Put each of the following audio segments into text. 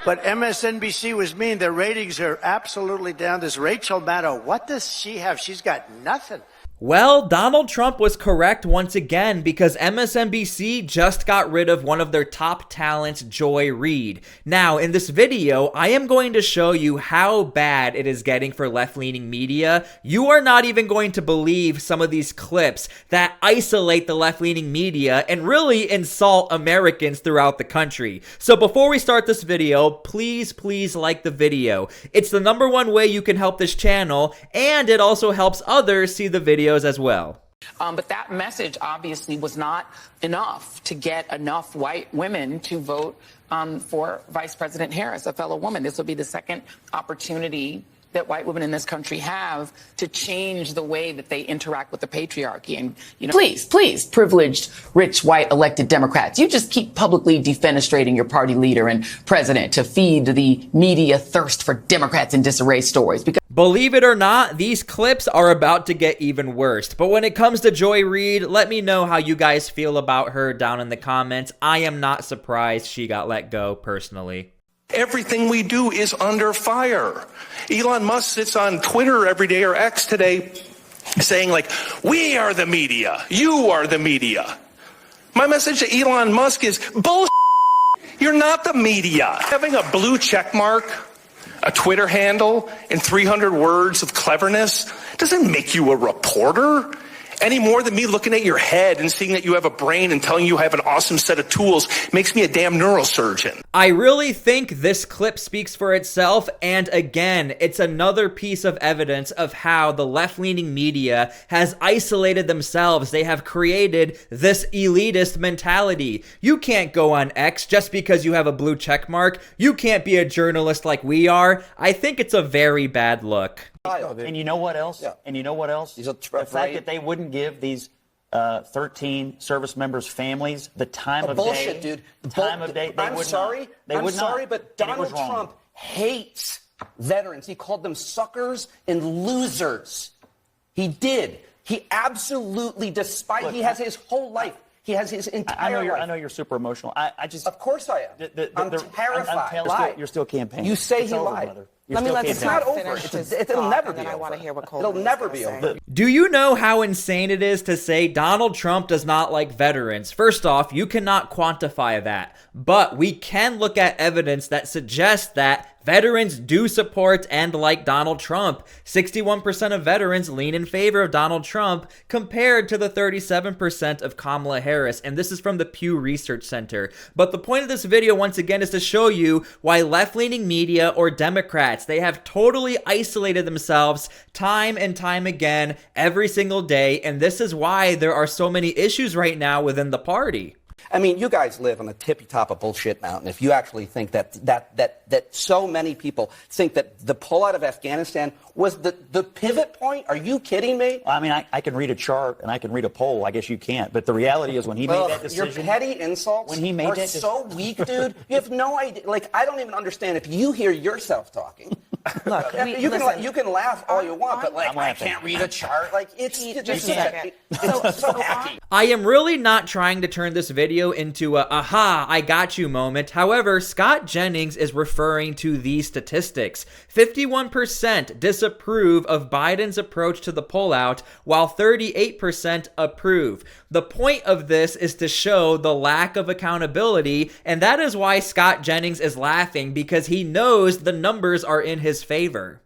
But MSNBC was mean. Their ratings are absolutely down. This Rachel Maddow, what does she have? She's got nothing. Well, Donald Trump was correct once again because MSNBC just got rid of one of their top talents, Joy Reid. Now, in this video, I am going to show you how bad it is getting for left-leaning media. You are not even going to believe some of these clips that isolate the left-leaning media and really insult Americans throughout the country. So before we start this video, please like the video. It's the #1 way you can help this channel, and it also helps others see the videos as well. But that message obviously was not enough to get enough white women to vote for Vice President Harris, a fellow woman. This will be the second opportunity that white women in this country have to change the way that they interact with the patriarchy. And, you know, please, privileged, rich, white elected Democrats, you just keep publicly defenestrating your party leader and president to feed the media thirst for Democrats in disarray stories. Because believe it or not, these clips are about to get even worse. But when it comes to Joy Reid, let me know how you guys feel about her down in the comments. I am not surprised she got let go personally. Everything we do is under fire. Elon Musk sits on Twitter every day, or X today, saying like, we are the media, you are the media. My message to Elon Musk is bullshit. You're not the media. Having a blue check mark, a Twitter handle, and 300 words of cleverness doesn't make you a reporter. Any more than me looking at your head and seeing that you have a brain and telling you have an awesome set of tools makes me a damn neurosurgeon. I really think this clip speaks for itself, and again, it's another piece of evidence of how the left-leaning media has isolated themselves. They have created this elitist mentality. You can't go on X just because you have a blue check mark. You can't be a journalist like we are. I think it's a very bad look. And you know what else? Yeah. And you know what else? The fact that they wouldn't give these 13 service members' families the time of bullshit, day. Dude. Time of day. I'm sorry, but Donald Trump hates veterans. He called them suckers and losers. He did. He absolutely, despite, he has his whole life. He has his entire life. I know you're super emotional. I just. Of course I am. I'm terrified. You're still campaigning. You say he lied. It's not over. It'll never be over. I want to hear what Cole It'll never be over. Do you know how insane it is to say Donald Trump does not like veterans? First off, you cannot quantify that, but we can look at evidence that suggests that veterans do support and like Donald Trump. 61% of veterans lean in favor of Donald Trump compared to the 37% of Kamala Harris, and this is from the Pew Research Center. But the point of this video, once again, is to show you why left-leaning media or Democrats, they have totally isolated themselves time and time again every single day, and this is why there are so many issues right now within the party. I mean, you guys live on the tippy top of bullshit mountain. If you actually think that so many people think that the pullout of Afghanistan was the pivot point, are you kidding me? I mean, I can read a chart and I can read a poll. I guess you can't. But the reality is, when he made that decision, your petty insults are so weak, dude. You have no idea. Like, I don't even understand if you hear yourself talking. Look, you can laugh all you want, but like, I can't read a chart. Like, it's just so hacky. I am really not trying to turn this video into a aha, I got you moment. However, Scott Jennings is referring to these statistics. 51% disapprove of Biden's approach to the pullout, while 38% approve. The point of this is to show the lack of accountability, and that is why Scott Jennings is laughing, because he knows the numbers are in his favor.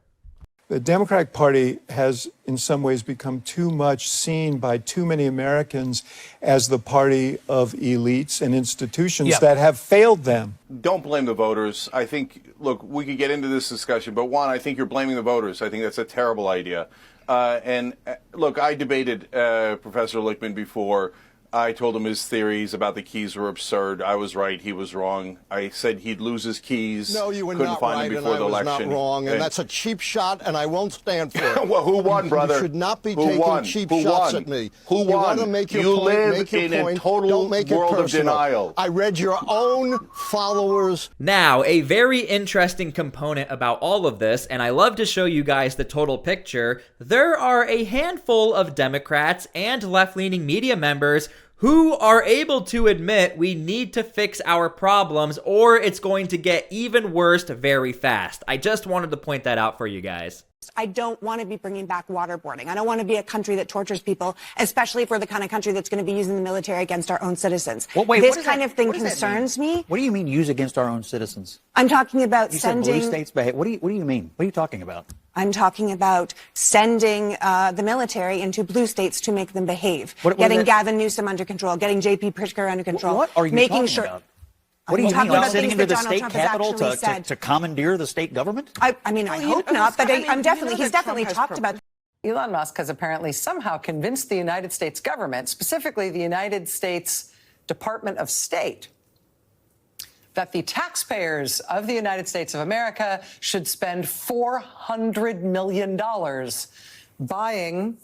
The Democratic Party has, in some ways, become too much seen by too many Americans as the party of elites and institutions that have failed them. Don't blame the voters. I think, look, we could get into this discussion, but one, I think you're blaming the voters. I think that's a terrible idea. And look, I debated Professor Lichtman before. I told him his theories about the keys were absurd. I was right. He was wrong. I said he'd lose his keys. No, you were Couldn't not find right, him before and the I was election. not wrong, and that's a cheap shot, and I won't stand for it. Well, who won, brother? You should not be who taking won? cheap who shots won? at me. Who you won? want to make your you point, live make your in point. a total Don't make world it of denial. I read your own followers. Now, a very interesting component about all of this, and I love to show you guys the total picture, there are a handful of Democrats and left-leaning media members who are able to admit we need to fix our problems or it's going to get even worse very fast. I just wanted to point that out for you guys. I don't want to be bringing back waterboarding. I don't want to be a country that tortures people, especially if we're the kind of country that's going to be using the military against our own citizens. This kind of thing concerns me. What do you mean use against our own citizens? I'm talking about you sending... said blue states behave. What do you mean? What are you talking about? I'm talking about sending the military into blue states to make them behave. Getting Gavin Newsom under control, getting J.P. Pritzker under control. What are you making talking sure about? What do you mean? Like sitting into the state capitol to commandeer the state government? I hope not, but he's definitely talked about. Elon Musk has apparently somehow convinced the United States government, specifically the United States Department of State, that the taxpayers of the United States of America should spend $400 million buying,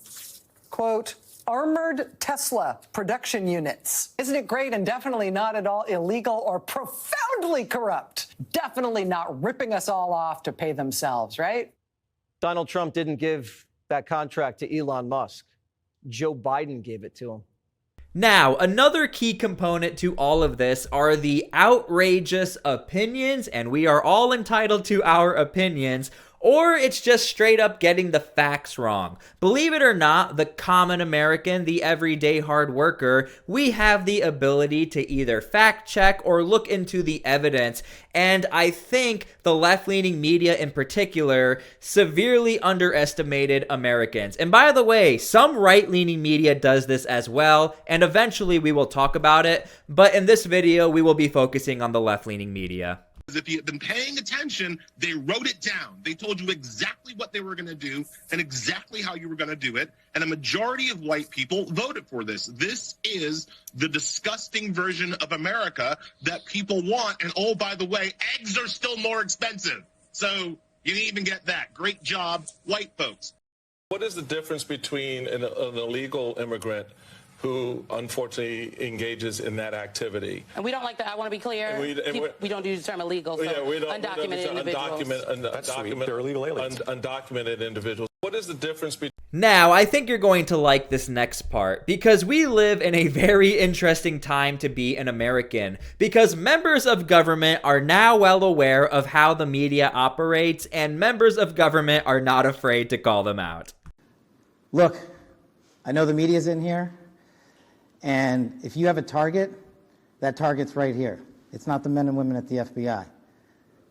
quote, armored Tesla production units. Isn't it great and definitely not at all illegal or profoundly corrupt? Definitely not ripping us all off to pay themselves, right? Donald Trump didn't give that contract to Elon Musk. Joe Biden gave it to him. Now, another key component to all of this are the outrageous opinions, and we are all entitled to our opinions, or it's just straight up getting the facts wrong. Believe it or not, the common American, the everyday hard worker, we have the ability to either fact check or look into the evidence, and I think the left-leaning media in particular severely underestimated Americans. And by the way, some right-leaning media does this as well, and eventually we will talk about it, but in this video we will be focusing on the left-leaning media. If you had been paying attention, they wrote it down. They told you exactly what they were going to do and exactly how you were going to do it. And a majority of white people voted for this. This is the disgusting version of America that people want. And oh, by the way, eggs are still more expensive. So you didn't even get that. Great job, white folks. What is the difference between an illegal immigrant who unfortunately engages in that activity? And we don't like that. I want to be clear. We don't use the term illegal. So undocumented individuals. They're illegal aliens. Undocumented individuals. What is the difference between... Now, I think you're going to like this next part because we live in a very interesting time to be an American because members of government are now well aware of how the media operates and members of government are not afraid to call them out. Look, I know the media's in here. And if you have a target, that target's right here. It's not the men and women at the FBI.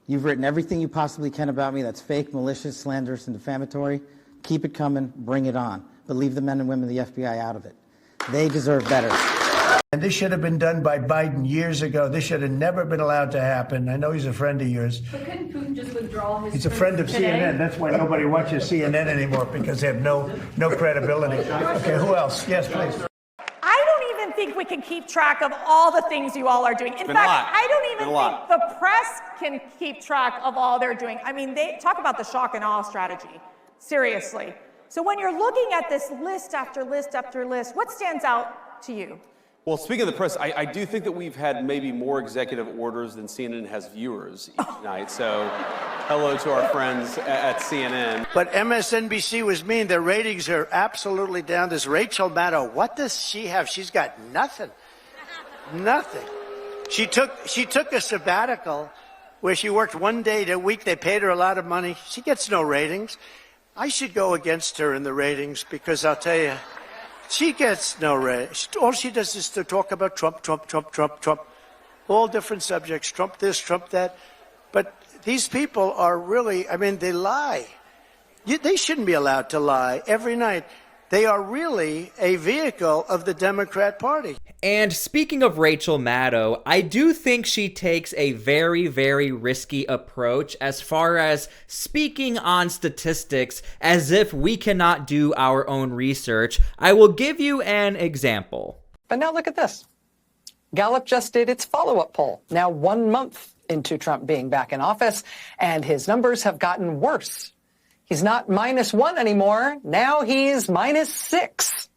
You've written everything you possibly can about me that's fake, malicious, slanderous, and defamatory. Keep it coming, bring it on. But leave the men and women of the FBI out of it. They deserve better. And this should have been done by Biden years ago. This should have never been allowed to happen. I know he's a friend of yours. But couldn't Putin just withdraw his... He's a friend of CNN. That's why nobody watches CNN anymore, because they have no credibility. Okay, who else? Yes, please. I think we can keep track of all the things you all are doing. In fact, I don't even think the press can keep track of all they're doing. I mean, they talk about the shock and awe strategy. Seriously. So when you're looking at this list after list after list, what stands out to you? Well, speaking of the press, I do think that we've had maybe more executive orders than CNN has viewers each night. So hello to our friends at CNN. But MSNBC was mean. Their ratings are absolutely down. This Rachel Maddow, what does she have? She's got nothing. Nothing. She took a sabbatical where she worked one day a week. They paid her a lot of money. She gets no ratings. I should go against her in the ratings because I'll tell you, she gets no ratings. All she does is to talk about Trump, Trump, Trump, Trump, Trump. All different subjects, Trump this, Trump that. But these people are really, I mean, they lie. They shouldn't be allowed to lie every night. They are really a vehicle of the Democrat Party. And speaking of Rachel Maddow, I do think she takes a very, very risky approach as far as speaking on statistics as if we cannot do our own research. I will give you an example. But now look at this. Gallup just did its follow-up poll, now 1 month into Trump being back in office, and his numbers have gotten worse. He's not -1 anymore. Now he's -6,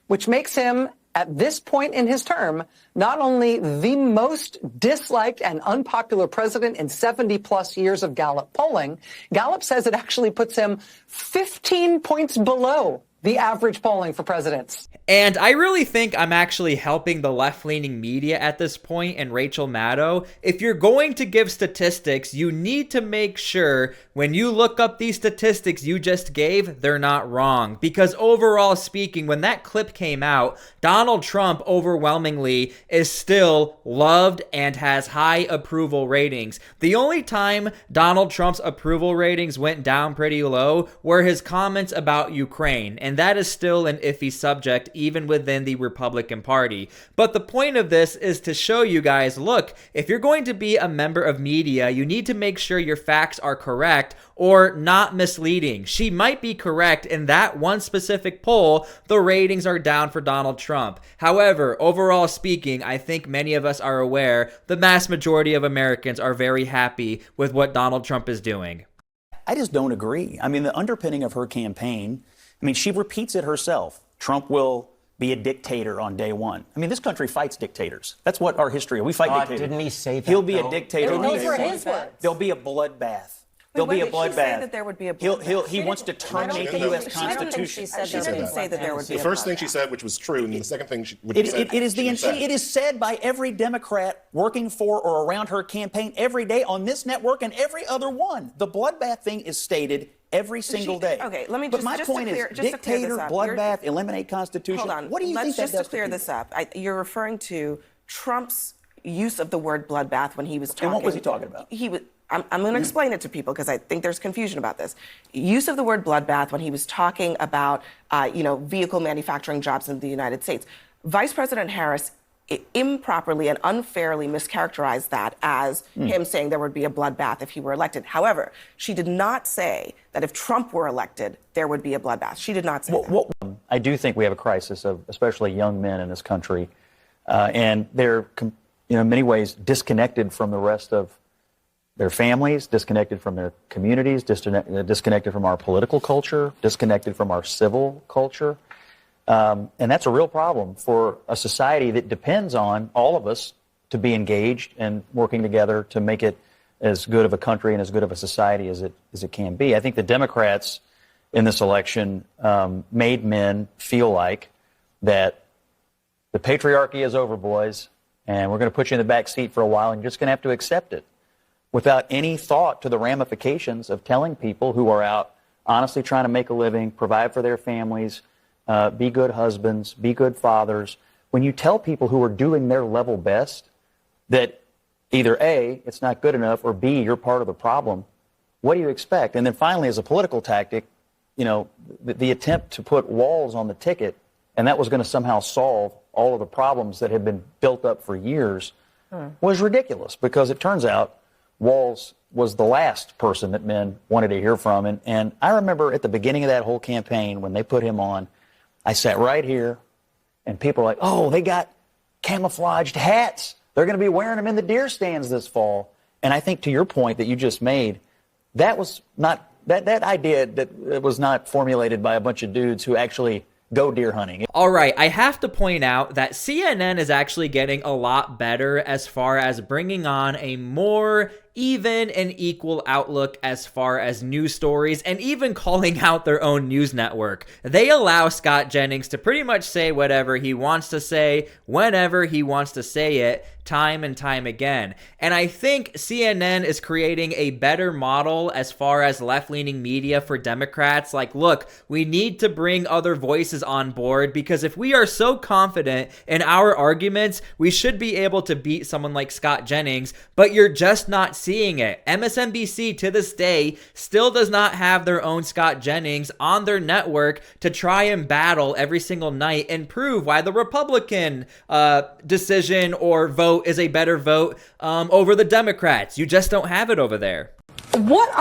which makes him, at this point in his term, not only the most disliked and unpopular president in 70-plus years of Gallup polling, Gallup says it actually puts him 15 points below the average polling for presidents. And I really think I'm actually helping the left-leaning media at this point and Rachel Maddow. If you're going to give statistics, you need to make sure when you look up these statistics you just gave, they're not wrong. Because overall speaking, when that clip came out, Donald Trump overwhelmingly is still loved and has high approval ratings. The only time Donald Trump's approval ratings went down pretty low were his comments about Ukraine. And that is still an iffy subject even within the Republican Party. But the point of this is to show you guys, look, if you're going to be a member of media, you need to make sure your facts are correct or not misleading. She might be correct in that one specific poll, the ratings are down for Donald Trump. However, overall speaking, I think many of us are aware the vast majority of Americans are very happy with what Donald Trump is doing. I just don't agree. I mean, the underpinning of her campaign, I mean, she repeats it herself. Trump will be a dictator on day one. I mean, this country fights dictators. That's what our history is. We fight dictators. Didn't he say that? He'll be a dictator. Those were his words. There'll be a bloodbath. There'll be a bloodbath. That there would be a bloodbath. He wants to terminate the U.S. Constitution. She didn't say that there would be the a first thing bloodbath. she said, which was true, and the second thing It is said by every Democrat working for or around her campaign every day on this network and every other one. The bloodbath thing is stated every single day. Okay, let me but just my point to clear, is, just dictator, to clear this up, bloodbath, eliminate Constitution. Hold on. What do you think that does? Just to clear this up, you're referring to Trump's use of the word bloodbath when he was talking. And what was he talking about? I'm going to explain it to people because I think there's confusion about this. Use of the word bloodbath when he was talking about, vehicle manufacturing jobs in the United States. Vice President Harris improperly and unfairly mischaracterized that as him saying there would be a bloodbath if he were elected. However, she did not say that if Trump were elected, there would be a bloodbath. She did not say that. I do think we have a crisis of especially young men in this country, and they're, in many ways, disconnected from the rest of their families, disconnected from their communities, disconnected from our political culture, disconnected from our civil culture. And that's a real problem for a society that depends on all of us to be engaged and working together to make it as good of a country and as good of a society as it can be. I think the Democrats in this election made men feel like that the patriarchy is over, boys, and we're going to put you in the back seat for a while, and you're just going to have to accept it, without any thought to the ramifications of telling people who are out honestly trying to make a living, provide for their families, be good husbands, be good fathers. When you tell people who are doing their level best that either A, it's not good enough, or B, you're part of the problem, what do you expect? And then finally, as a political tactic, the attempt to put walls on the ticket, and that was going to somehow solve all of the problems that had been built up for years, was ridiculous, because it turns out Walz was the last person that men wanted to hear from. And I remember at the beginning of that whole campaign, when they put him on, I sat right here, and people were like, oh, they got camouflaged hats. They're going to be wearing them in the deer stands this fall. And I think to your point that you just made, that was not, that idea that was not formulated by a bunch of dudes who actually go deer hunting. All right, I have to point out that CNN is actually getting a lot better as far as bringing on a more even and equal outlook as far as news stories, and even calling out their own news network. They allow Scott Jennings to pretty much say whatever he wants to say, whenever he wants to say it, time and time again. And I think CNN is creating a better model as far as left-leaning media for Democrats. Like, look, we need to bring other voices on board, because if we are so confident in our arguments, we should be able to beat someone like Scott Jennings, but you're just not seeing it. MSNBC to this day still does not have their own Scott Jennings on their network to try and battle every single night and prove why the Republican decision or vote is a better vote over the Democrats. You just don't have it over there. What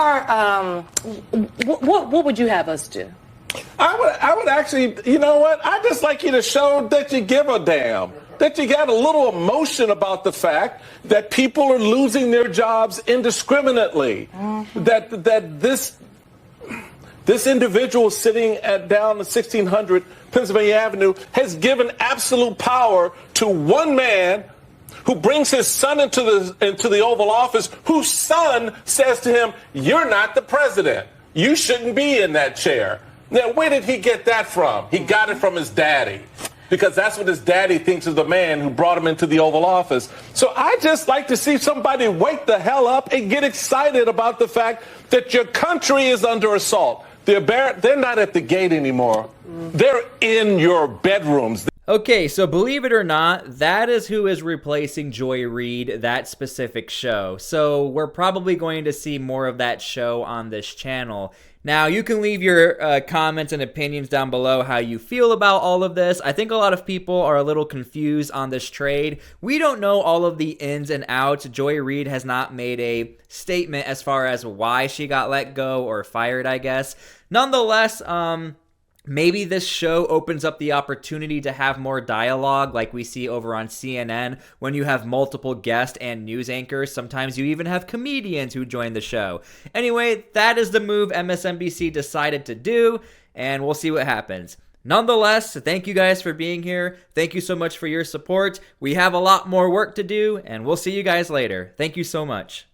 would you have us do? I would actually, you know what? I'd just like you to show that you give a damn, that you got a little emotion about the fact that people are losing their jobs indiscriminately, that this individual sitting down the 1600 Pennsylvania Avenue has given absolute power to one man who brings his son into the Oval Office, whose son says to him, "You're not the president. You shouldn't be in that chair." Now, where did he get that from? He got it from his daddy, because that's what his daddy thinks is the man who brought him into the Oval Office. So I just like to see somebody wake the hell up and get excited about the fact that your country is under assault. They're not at the gate anymore. They're in your bedrooms. Okay, so believe it or not, that is who is replacing Joy Reid, that specific show. So we're probably going to see more of that show on this channel. Now, you can leave your comments and opinions down below how you feel about all of this. I think a lot of people are a little confused on this trade. We don't know all of the ins and outs. Joy Reid has not made a statement as far as why she got let go or fired, I guess. Nonetheless, maybe this show opens up the opportunity to have more dialogue like we see over on CNN when you have multiple guests and news anchors. Sometimes you even have comedians who join the show. Anyway, that is the move MSNBC decided to do, and we'll see what happens. Nonetheless, thank you guys for being here. Thank you so much for your support. We have a lot more work to do, and we'll see you guys later. Thank you so much.